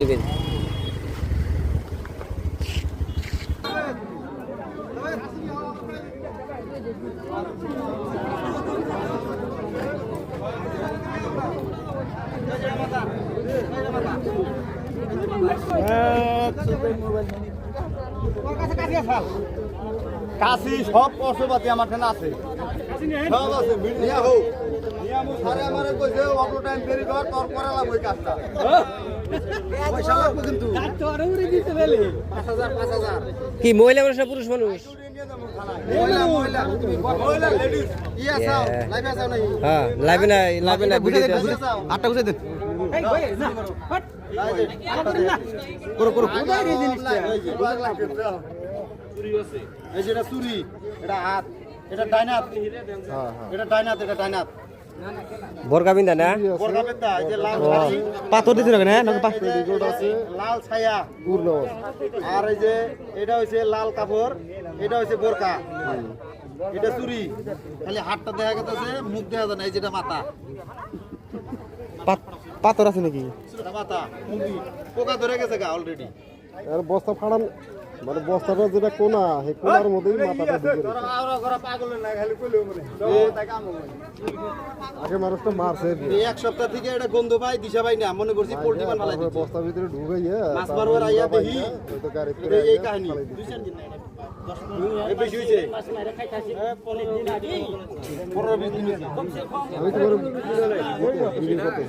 দিবেন। কাশি সব পশুপাতি আমার এখানে আছে, সব আছে। মিডিয়া হোক নিয়ামু সারে আমারে কইছে অত টাইম দেরি কর, তোর করা লাগবে এই কাজটা। পয়সা লাগবে কিন্তু 5,000 কি মহিলা মানুষ না পুরুষ মানুষ? মহিলা মহিলা মহিলা লেডিস ইয়া সাও লাইভে যাও নাই। হ্যাঁ লাইভে না ভিডিওতে আছে। আটটা বুঝাই দেন। এই ভাই না হট করো কোথায় রে জিনিসটা? চুরি আছে, এই যেটা চুরি, এটা হাত, এটা ডাইনাত। হ্যাঁ এটা ডাইনাত, এটা ডাইনাত। বোরকা বিন্দা না বড় বেটা, এই যে লাল শাড়ি, পাথর দিতে হবে না নাকি পেটিকোট আছে, লাল ছায়া পূর্ণ। আর এই যে এটা হইছে লাল কাপড়, এটা হইছে বোরকা, এটা চুরি। খালি হাতটা দেখা গেছে, মুখ দেখা যায় না। এই যেটা মাথা, পাথর আছে নাকি? এটা মাথা মুখি পোকা ধরে গেছে গা অলরেডি। আর বস্তা ফাড়ান মানে বস্তাটা যেটা কোনা সেই কোনার মধ্যেই মাথাটা ঢুকে রয়েছে। পাগল না খালি কইলেও মনে আগে মানুষটা মারছে এই এক সপ্তাহ থেকে এটা গন্ধ পাই, দিশা পাই না। মনে করছি পোল্ট্রি মান ফালাই দিচ্ছে। বস্তার ভিতরে ঢুকাইয়া মাছ মারবার আইয়া দেখি হয়তো গাড়ি এই কাহিনী। এই বেশি হইছে 15-20 দিন হইছে। আমি তো ভিডিও করতে